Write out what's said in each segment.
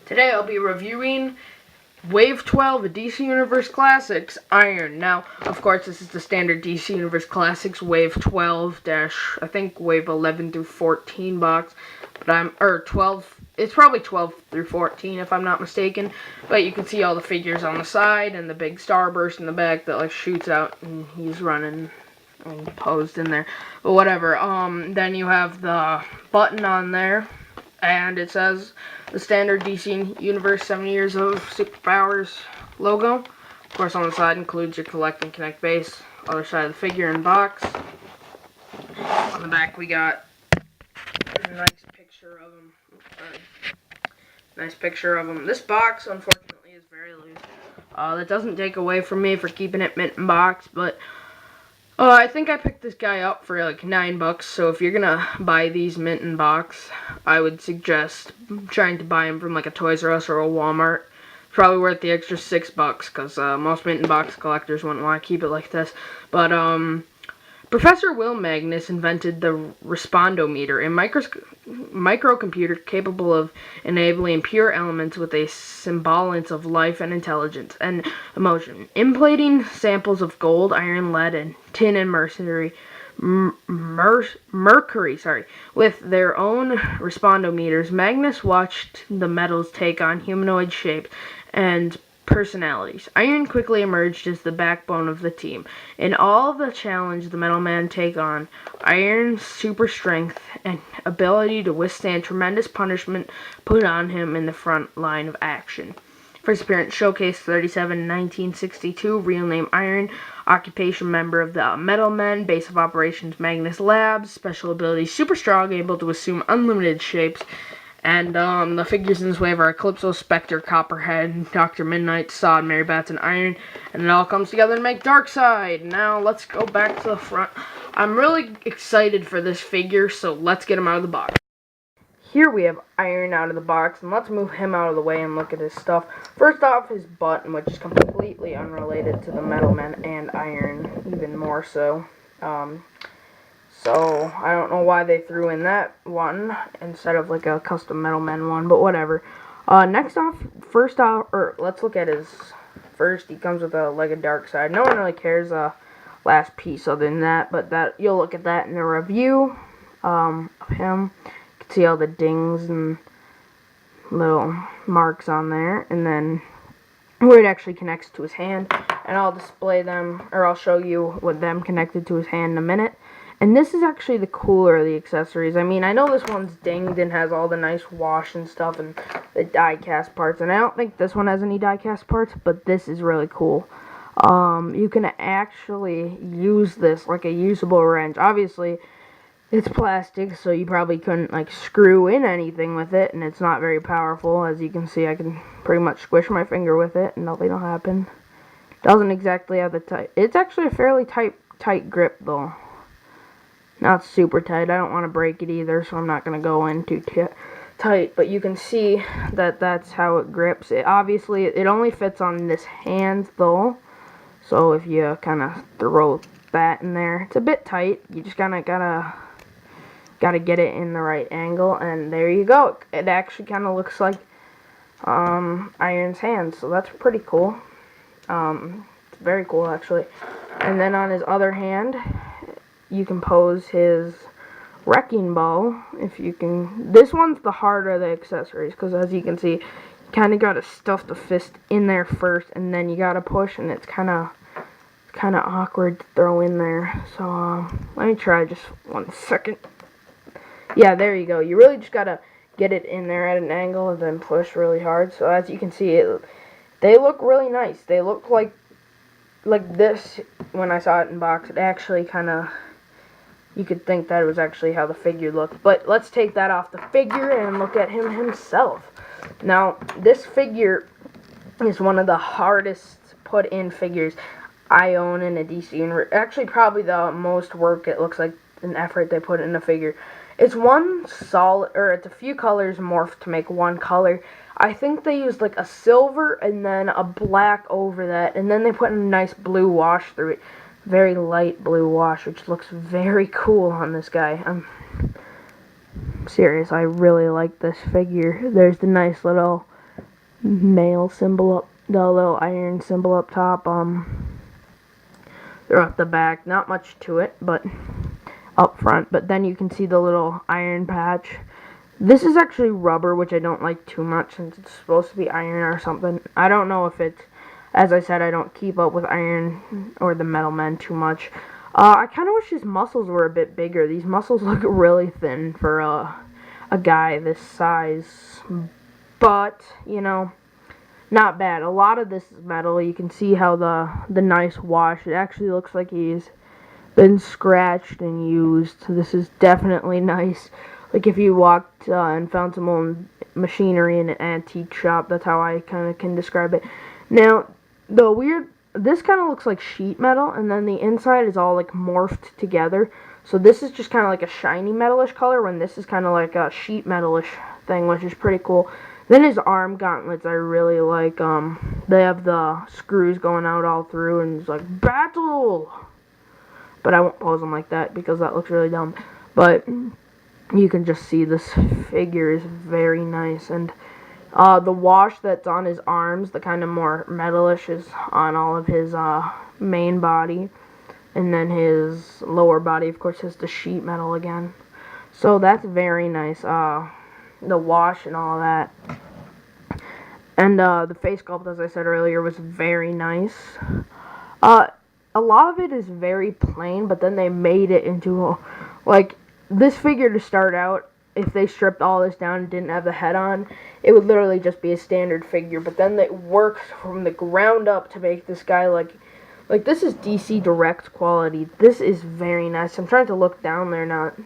Today I'll be reviewing Wave 12 of DC Universe Classics Iron. Now, of course, this is the standard DC Universe Classics Wave 12 dash, I think Wave 11 through 14 box, but or 12, it's probably 12 through 14 if I'm not mistaken, but you can see all the figures on the side and the big starburst in the back that like shoots out and he's running and posed in there, but whatever. Then you have the button on there, and it says the standard DC Universe 70 Years of Superpowers logo. Of course, on the side includes your collect and connect base. Other side of the figure and box. On the back we got a nice picture of him. Nice picture of him. This box, unfortunately, is very loose. That doesn't take away from me for keeping it mint in box, but I think I picked this guy up for like $9, so if you're gonna buy these mint in box, I would suggest trying to buy them from like a Toys R Us or a Walmart. Probably worth the extra $6, because most mint in box collectors wouldn't want to keep it like this. But Professor Will Magnus invented the Respondometer, a microcomputer capable of enabling pure elements with a semblance of life and intelligence and emotion, emulating samples of gold, iron, lead, and tin and mercury, with their own respondometers. Magnus watched the metals take on humanoid shapes and personalities. Iron quickly emerged as the backbone of the team. In all the challenge the Metal Man take on, Iron's super strength and ability to withstand tremendous punishment put on him in the front line of action. First appearance, Showcase 37, 1962, real name Iron, occupation member of the Metal Men, base of operations Magnus Labs, special ability super strong, able to assume unlimited shapes. And the figures in this wave are Eclipso, Spectre, Copperhead, Dr. Midnight, Sod, Mary Bats, and Iron. And it all comes together to make Darkside. Now, let's go back to the front. I'm really excited for this figure, so let's get him out of the box. Here we have Iron out of the box, and let's move him out of the way and look at his stuff. First off, his button, which is completely unrelated to the Metal Men and Iron, even more so. So, I don't know why they threw in that one instead of like a custom Metal Men one, but whatever. Let's look at his first. He comes with a leg of Darkside. No one really cares last piece other than that, but you'll look at that in the review of him. You can see all the dings and little marks on there, and then where it actually connects to his hand, and I'll display them, or I'll show you with them connected to his hand in a minute. And this is actually the cooler of the accessories. I mean, I know this one's dinged and has all the nice wash and stuff and the die-cast parts. And I don't think this one has any die-cast parts, but this is really cool. You can actually use this like a usable wrench. Obviously, it's plastic, so you probably couldn't like screw in anything with it. And it's not very powerful. As you can see, I can pretty much squish my finger with it and nothing will happen. Doesn't exactly have the tight. It's actually a fairly tight grip, though. Not super tight. I don't want to break it either, so I'm not going to go in too tight. But you can see that that's how it grips. Obviously, it only fits on this hand, though. So if you kind of throw that in there, it's a bit tight. You just kind of gotta get it in the right angle, and there you go. It actually kind of looks like Iron's hand, so that's pretty cool. It's very cool, actually. And then on his other hand, you can pose his wrecking ball, if you can. This one's the harder of the accessories, because as you can see, you kind of got to stuff the fist in there first, and then you got to push, and it's kind of awkward to throw in there. So, let me try just 1 second. Yeah, there you go. You really just got to get it in there at an angle, and then push really hard. So, as you can see, they look really nice. They look like this when I saw it in box. It actually kind of, you could think that it was actually how the figure looked. But let's take that off the figure and look at him himself. Now, this figure is one of the hardest put in figures I own in a DC universe. Actually, probably the most work, it looks like, an effort they put in a figure. It's one solid, or it's a few colors morphed to make one color. I think they used like a silver and then a black over that, and then they put a nice blue wash through it. Very light blue wash, which looks very cool on this guy. I'm serious, I really like this figure. There's the nice little male symbol up, the little iron symbol up top. They're up the back. Not much to it, but up front. But then you can see the little iron patch. This is actually rubber, which I don't like too much since it's supposed to be iron or something. I don't know if it's, as I said, I don't keep up with iron or the Metal Men too much. I kind of wish his muscles were a bit bigger. These muscles look really thin for a guy this size. But, you know, not bad. A lot of this is metal. You can see how the nice wash, it actually looks like he's been scratched and used. This is definitely nice. Like if you walked and found some old machinery in an antique shop, that's how I kind of can describe it. Now, this kind of looks like sheet metal, and then the inside is all like morphed together. So this is just kind of like a shiny metalish color, when this is kind of like a sheet metalish thing, which is pretty cool. Then his arm gauntlets I really like. They have the screws going out all through, and it's like, battle! But I won't pose them like that, because that looks really dumb. But you can just see this figure is very nice. And the wash that's on his arms, the kind of more metalish, is on all of his main body. And then his lower body, of course, has the sheet metal again. So that's very nice. The wash and all that. And the face sculpt, as I said earlier, was very nice. A lot of it is very plain, but then they made it into, like, this figure to start out, if they stripped all this down and didn't have the head on, it would literally just be a standard figure. But then they worked from the ground up to make this guy, like this is DC Direct quality. This is very nice. I'm trying to look down there, not to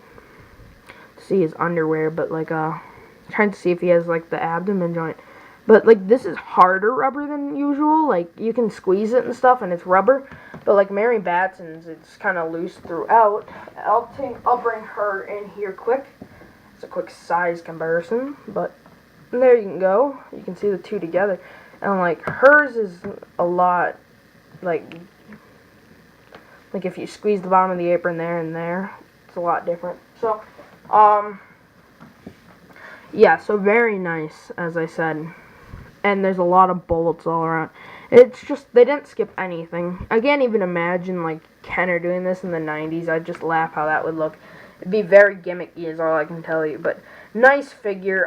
see his underwear, but, like, trying to see if he has, like, the abdomen joint. But, like, this is harder rubber than usual. Like, you can squeeze it and stuff, and it's rubber. But, like, Mary Batson's, it's kind of loose throughout. I'll bring her in here quick. It's a quick size comparison. But there you can go. You can see the two together. And, like, hers is a lot, like if you squeeze the bottom of the apron there and there, it's a lot different. So, yeah, so very nice, as I said. And there's a lot of bullets all around. It's just, they didn't skip anything. I can't even imagine, like, Kenner doing this in the 90s. I'd just laugh how that would look. It'd be very gimmicky, is all I can tell you. But, nice figure.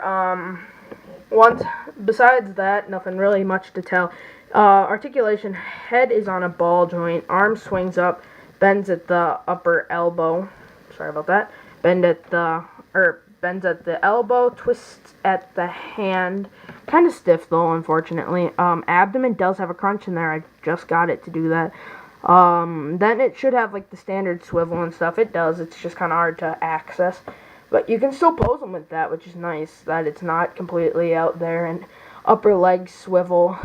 Besides that, nothing really much to tell. Articulation, head is on a ball joint. Arm swings up, bends at the upper elbow. Sorry about that. Bends at the elbow, twists at the hand. Kind of stiff though, unfortunately. Abdomen does have a crunch in there. I just got it to do that. Then it should have like the standard swivel and stuff. It does. It's just kind of hard to access. But you can still pose them with that, which is nice. That it's not completely out there. And upper leg swivel.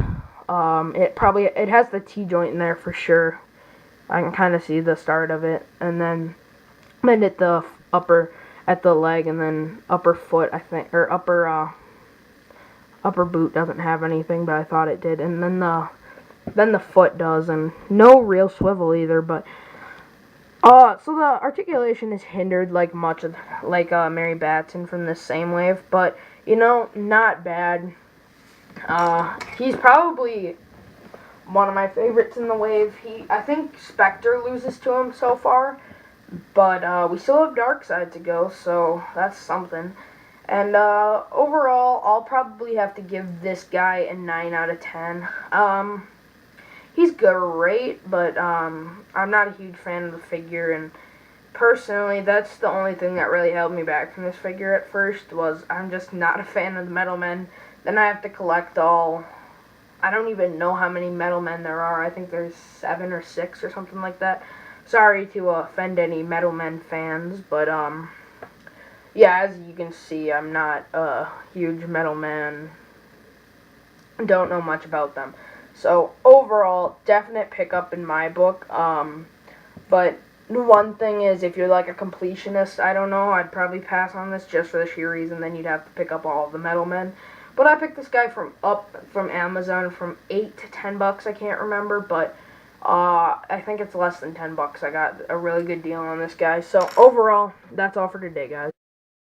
It has the T-joint in there for sure. I can kind of see the start of it. And then at the at the leg, and then upper foot, I think, or upper boot doesn't have anything, but I thought it did. And then the foot does, and no real swivel either. But so the articulation is hindered like much of Mary Batson from this same wave, but you know, not bad. He's probably one of my favorites in the wave. I think Spectre loses to him so far, but we still have Darkside to go, so that's something. And overall, I'll probably have to give this guy a 9 out of 10. He's great, but I'm not a huge fan of the figure, and personally, that's the only thing that really held me back from this figure at first, was I'm just not a fan of the Metal Men. Then I have to collect all, I don't even know how many Metal Men there are. I think there's 7 or 6 or something like that. Sorry to offend any Metal Men fans, but yeah, as you can see, I'm not a huge Metal Man. Don't know much about them. So overall, definite pickup in my book. But one thing is, if you're like a completionist, I don't know, I'd probably pass on this just for the sheer reason then you'd have to pick up all of the Metal Men. But I picked this guy from Amazon from $8 to $10, I can't remember, but I think it's less than $10. I got a really good deal on this guy. So overall, that's all for today, guys.